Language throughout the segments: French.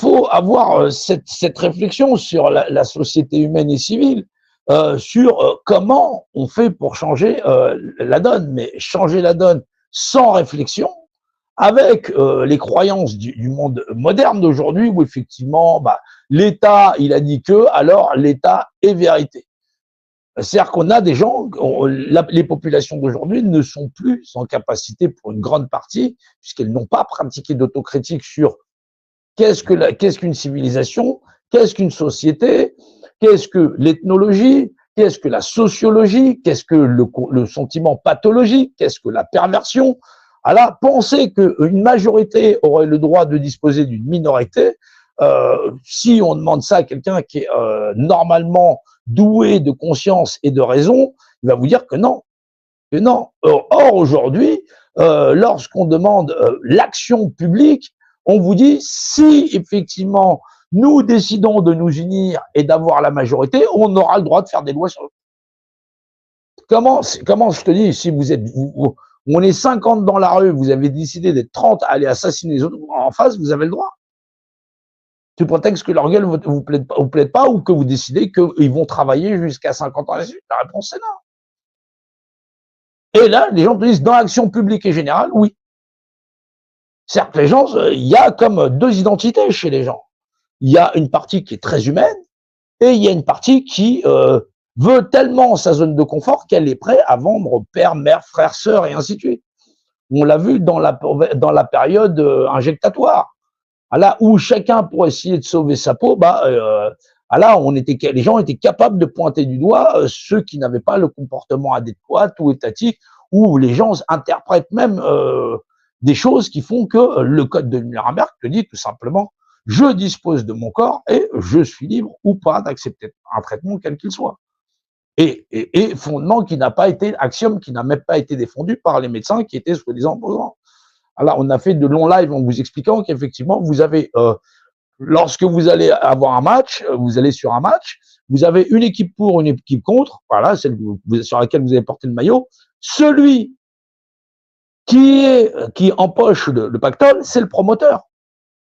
faut avoir cette réflexion sur la société humaine et civile, sur comment on fait pour changer la donne. Mais changer la donne sans réflexion, avec les croyances du monde moderne d'aujourd'hui, où effectivement, bah, l'État, il a dit que, alors l'État est vérité. C'est-à-dire qu'on a des gens, les populations d'aujourd'hui ne sont plus en capacité, pour une grande partie, puisqu'elles n'ont pas pratiqué d'autocritique sur qu'est-ce qu'une civilisation, qu'est-ce qu'une société, qu'est-ce que l'ethnologie, qu'est-ce que la sociologie, qu'est-ce que le sentiment pathologique, qu'est-ce que la perversion. Alors, penser qu'une majorité aurait le droit de disposer d'une minorité, si on demande ça à quelqu'un qui est normalement doué de conscience et de raison, il va vous dire que non. Que non. Or, aujourd'hui, lorsqu'on demande l'action publique, on vous dit, si effectivement nous décidons de nous unir et d'avoir la majorité, on aura le droit de faire des lois sur le... Comment je te dis, si vous êtes, on est 50 dans la rue, vous avez décidé d'être 30 à aller assassiner les autres en face, vous avez le droit. Tu prétexte que leur gueule vous plaît pas ou que vous décidez qu'ils vont travailler jusqu'à 50 ans. La réponse c'est non. Et là, les gens te disent, dans l'action publique et générale, oui. Certes, les gens, il y a comme deux identités chez les gens. Il y a une partie qui est très humaine et il y a une partie qui veut tellement sa zone de confort qu'elle est prête à vendre père, mère, frère, sœur et ainsi de suite. On l'a vu dans la période injectatoire. Là où chacun, pour essayer de sauver sa peau, là, les gens étaient capables de pointer du doigt ceux qui n'avaient pas le comportement adéquat ou étatique, où les gens interprètent même des choses qui font que le code de Nuremberg te dit tout simplement, je dispose de mon corps et je suis libre ou pas d'accepter un traitement quel qu'il soit. Et fondement qui n'a pas été, axiome qui n'a même pas été défendu par les médecins qui étaient soi-disant opposants. Alors, on a fait de longs lives en vous expliquant qu'effectivement, vous avez, lorsque vous allez avoir un match, vous allez sur un match, vous avez une équipe pour, une équipe contre, voilà, celle sur laquelle vous avez porté le maillot. Celui qui empoche le pactole, c'est le promoteur.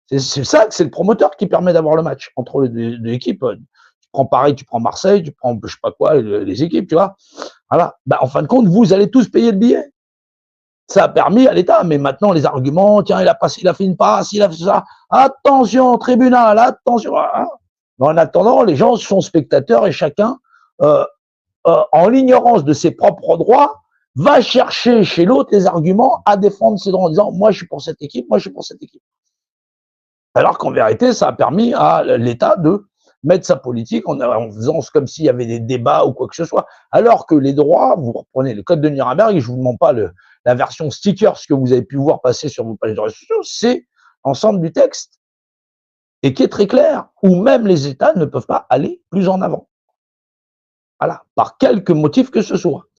C'est ça, c'est le promoteur qui permet d'avoir le match entre les deux équipes. Tu prends Paris, tu prends Marseille, tu prends je sais pas quoi, les équipes, tu vois. Voilà. En fin de compte, vous allez tous payer le billet. Ça a permis à l'État, mais maintenant les arguments, tiens, il a fait une passe, il a fait ça, attention, tribunal, attention. Hein. En attendant, les gens sont spectateurs et chacun, en l'ignorance de ses propres droits, va chercher chez l'autre les arguments à défendre ses droits en disant, moi je suis pour cette équipe, moi je suis pour cette équipe. Alors qu'en vérité, ça a permis à l'État de mettre sa politique en faisant comme s'il y avait des débats ou quoi que ce soit. Alors que les droits, vous reprenez le code de Nuremberg, et je ne vous demande pas la version sticker, ce que vous avez pu voir passer sur vos pages de réseaux sociaux, c'est l'ensemble du texte. Et qui est très clair, où même les États ne peuvent pas aller plus en avant. Voilà, par quelque motif que ce soit.